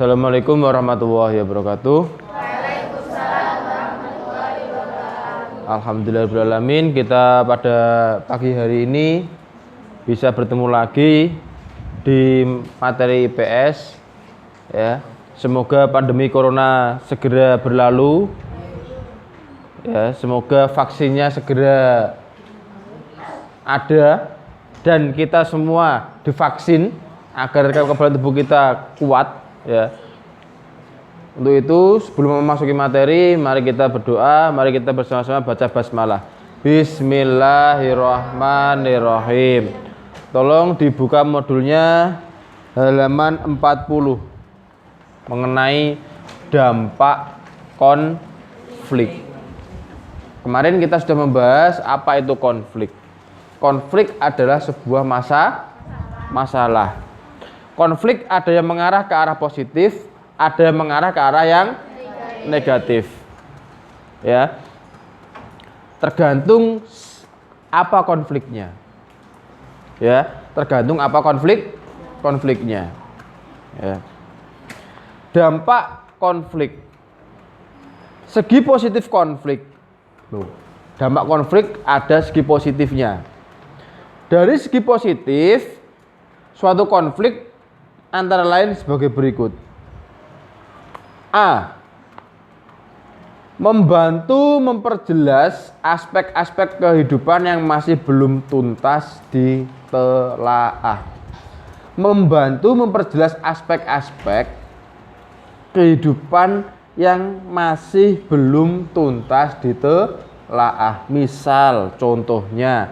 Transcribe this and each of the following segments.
Assalamualaikum warahmatullahi wabarakatuh. Waalaikumsalam warahmatullahi wabarakatuh. Alhamdulillahirrahmanirrahim. Kita pada pagi hari ini bisa bertemu lagi di materi IPS ya. Semoga pandemi corona segera berlalu ya, semoga vaksinnya segera ada dan kita semua divaksin agar kekebalan tubuh kita kuat ya. Untuk itu sebelum memasuki materi, mari kita berdoa, mari kita bersama-sama baca basmalah. Bismillahirrahmanirrahim. Tolong dibuka modulnya halaman 40 mengenai dampak konflik. Kemarin kita sudah membahas apa itu konflik. Konflik adalah sebuah masalah. Konflik ada yang mengarah ke arah positif, ada yang mengarah ke arah yang negatif. Ya. Tergantung apa konfliknya. Ya, tergantung apa konfliknya. Ya. Dampak konflik. Segi positif konflik. Loh, dampak konflik ada segi positifnya. Dari segi positif, suatu konflik antara lain sebagai berikut. A. Membantu memperjelas aspek-aspek kehidupan yang masih belum tuntas ditelaah. Membantu memperjelas aspek-aspek kehidupan yang masih belum tuntas ditelaah. Misal, contohnya,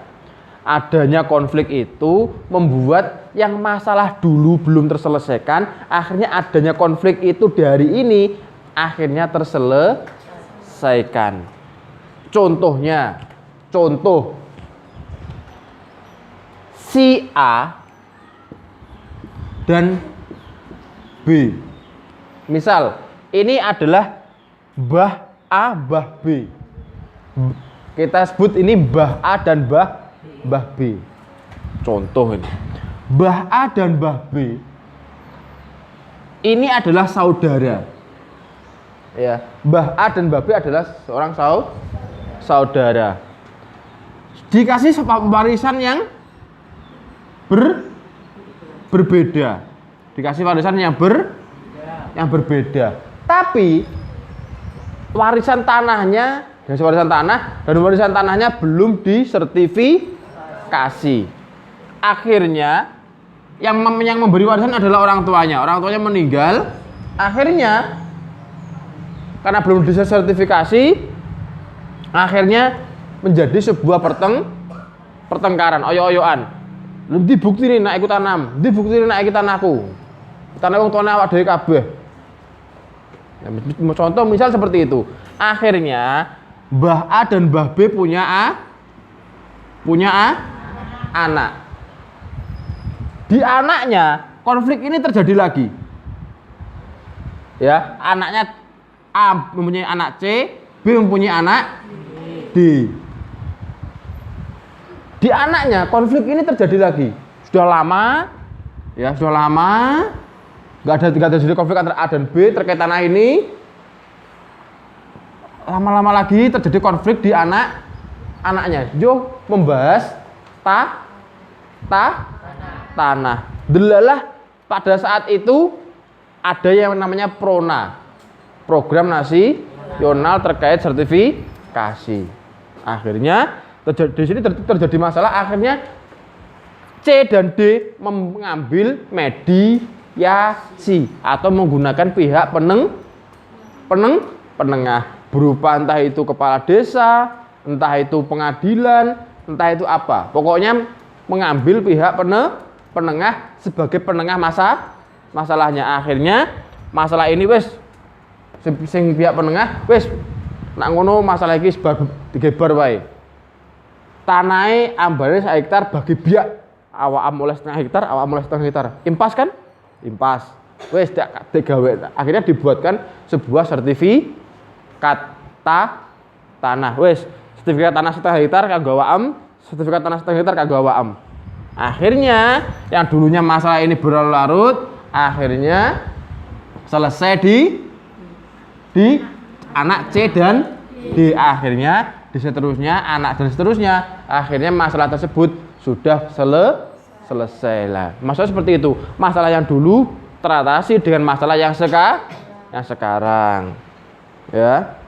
adanya konflik itu membuat yang masalah dulu belum terselesaikan, akhirnya adanya konflik itu dari ini akhirnya terselesaikan. Contoh si A dan B. Misal, ini adalah Mbah A, Mbah B. Kita sebut ini Mbah A dan Mbah B. Contoh ini. Mbah A dan Mbah B ini adalah saudara. Ya, Mbah A dan Mbah B adalah seorang saudara. Dikasih warisan yang berbeda. Dikasih warisan yang berbeda. Tapi warisan tanahnya dan warisan tanahnya belum disertifikasi. Akhirnya yang memberi warisan adalah orang tuanya. Orang tuanya meninggal. Akhirnya karena belum disertifikasi, akhirnya menjadi sebuah pertengkaran, oyo-oyoan. Nanti bukti nih nak ikut tanam, nanti bukti nih nak ikut tanahku. Tanah wong tuane awak dhewe kabeh. Ya, contoh misal seperti itu. Akhirnya Mbah A dan Mbah B punya anak. Di anaknya konflik ini terjadi lagi. Ya, anaknya A mempunyai anak C, B mempunyai anak D. Di anaknya konflik ini terjadi lagi. Sudah lama nggak terjadi konflik antara A dan B terkait tanah ini. Lama-lama lagi terjadi konflik di anaknya. Membahas tanah. Delalah pada saat itu ada yang namanya PRONA, Program Nasional Terkait Sertifikasi. Akhirnya di sini terjadi masalah. Akhirnya C dan D mengambil mediasi atau menggunakan pihak penengah berupa entah itu kepala desa, entah itu pengadilan, entah itu apa. Pokoknya mengambil pihak penengah sebagai penengah masalahnya. Akhirnya masalah ini sing pihak penengah nak ngono masalah iki digebar wae. Tanahe ambane 1 hektar bagi biak, awak mulai 1/2 hektar, awak mulai 1/2 hektar. Impas kan? Impas. Digawe. Akhirnya dibuatkan sebuah sertifikat tanah. Sertifikat tanah 1/2 hektar kanggo awak sertifikat tanah 1/2 hektar kanggo awak. Akhirnya yang dulunya masalah ini berlarut, akhirnya selesai di anak C dan D, akhirnya di seterusnya anak dan seterusnya, akhirnya masalah tersebut sudah selesai lah. Masalah seperti itu. Masalah yang dulu teratasi dengan masalah yang sekarang. Ya.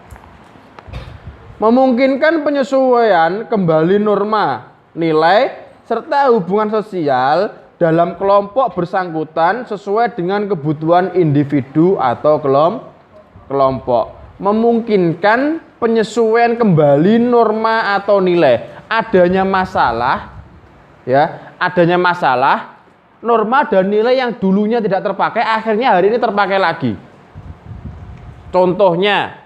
Memungkinkan penyesuaian kembali norma, nilai serta hubungan sosial dalam kelompok bersangkutan sesuai dengan kebutuhan individu atau kelompok. Memungkinkan penyesuaian kembali norma atau nilai. Adanya masalah, ya, adanya masalah, norma dan nilai yang dulunya tidak terpakai akhirnya hari ini terpakai lagi. Contohnya,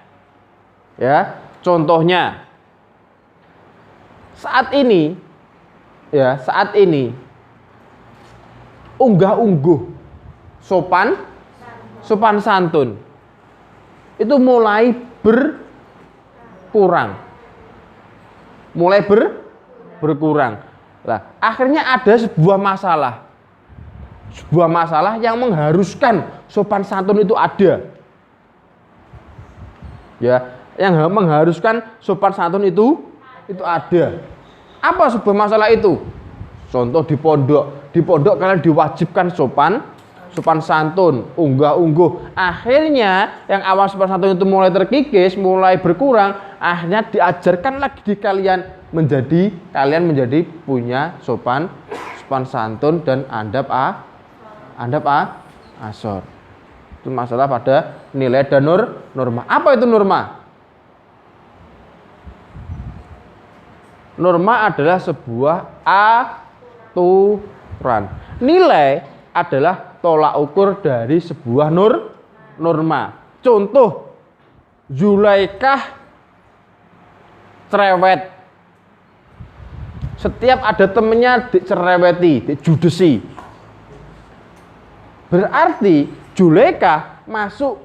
ya, contohnya saat ini, ya, saat ini unggah-ungguh sopan santun itu mulai berkurang, berkurang. Lah, akhirnya ada sebuah masalah yang mengharuskan sopan santun itu ada. Ya, yang mengharuskan sopan santun itu ada. Apa sebuah masalah itu? Contoh di pondok kalian diwajibkan sopan santun, unggah-ungguh. Akhirnya yang awal sopan santun itu mulai terkikis, mulai berkurang, akhirnya diajarkan lagi di kalian menjadi punya sopan santun dan adab asor. Itu masalah pada nilai dan norma. Apa itu norma? Norma adalah sebuah aturan. Nilai adalah tolak ukur dari sebuah norma. Contoh, Zulaikah cerewet. Setiap ada temennya dicereweti, dijudesi. Berarti Zulaikah masuk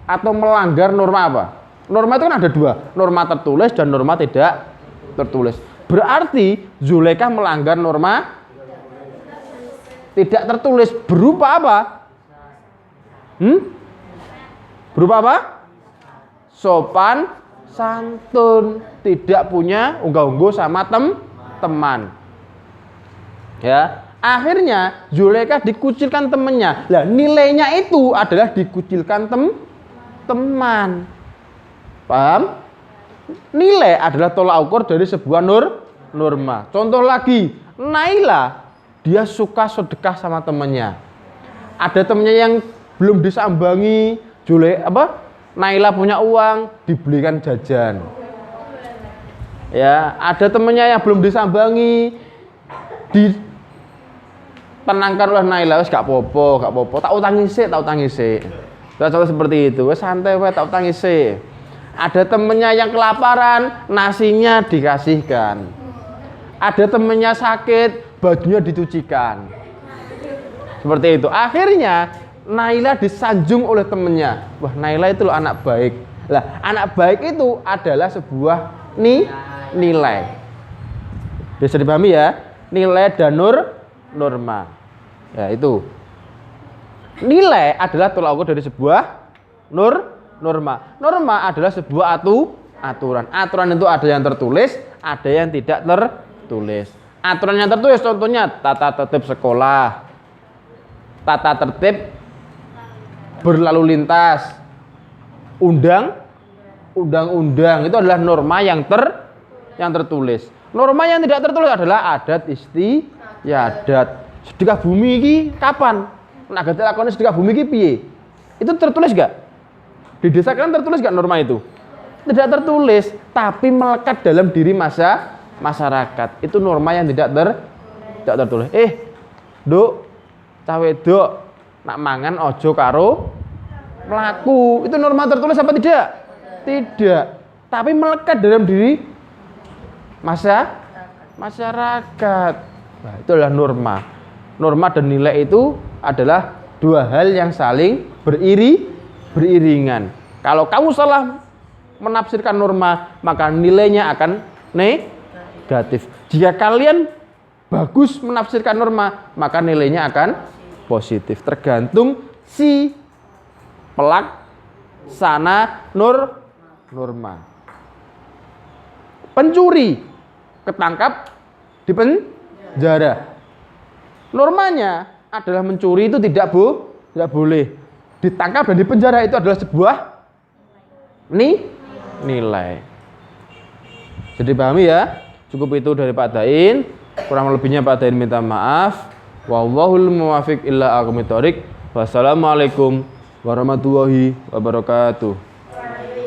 atau melanggar norma apa? Norma itu kan ada dua, norma tertulis dan norma tidak tertulis. Berarti Zulaikah melanggar norma tidak tertulis berupa apa? Berupa apa? Sopan santun, tidak punya unggah-ungguh sama teman. Ya, akhirnya Zulaikah dikucilkan temannya. Lah, nilainya itu adalah dikucilkan teman. Paham? Nilai adalah tolak ukur dari sebuah norma. Contoh lagi, Naila, dia suka sedekah sama temannya. Ada temannya yang belum disambangi, Naila punya uang, dibelikan jajan. Ya, ada temannya yang belum disambangi, ditenangkan oleh Naila, wes gak popo, tak utangi sik. Contoh seperti itu, wes santai wes, tak utangi sik. Ada temennya yang kelaparan, nasinya dikasihkan. Ada temennya sakit, bajunya dicucikan. Seperti itu. Akhirnya Naila disanjung oleh temennya. Wah, Naila itu loh anak baik. Lah, anak baik itu adalah sebuah nilai. Bisa dipahami ya? Nilai dan norma. Ya, itu. Nilai adalah tolak ukur dari sebuah norma. Norma adalah sebuah aturan. Aturan itu ada yang tertulis, ada yang tidak tertulis. Aturan yang tertulis contohnya tata tertib sekolah, tata tertib berlalu lintas, undang-undang itu adalah norma yang tertulis. Norma yang tidak tertulis adalah adat istiadat. Sedekah bumi iki kapan? Nek gak lakoni sedekah bumi iki piye? Itu tertulis gak? Di desa kalian tertulis gak norma itu? Tidak tertulis, tapi melekat dalam diri masyarakat. Itu norma yang tidak tertulis. Duk, cawe duk, nak mangan ojo karo melaku. Itu norma tertulis apa tidak? Tidak. Tapi melekat dalam diri masyarakat. Nah, itu adalah norma. Norma dan nilai itu adalah dua hal yang saling beriringan. Kalau kamu salah menafsirkan norma, maka nilainya akan negatif. Jika kalian bagus menafsirkan norma, maka nilainya akan positif. Tergantung si pelaksana norma. Pencuri ketangkap di penjara. Normanya adalah mencuri itu tidak boleh. Ditangkap dan dipenjara itu adalah sebuah nilai. Jadi pahami ya? Cukup itu dari Pak Dain. Kurang lebihnya Pak Dain minta maaf. Wallahul muwaffiq illa aqwamit thoriq. Wassalamualaikum warahmatullahi wabarakatuh.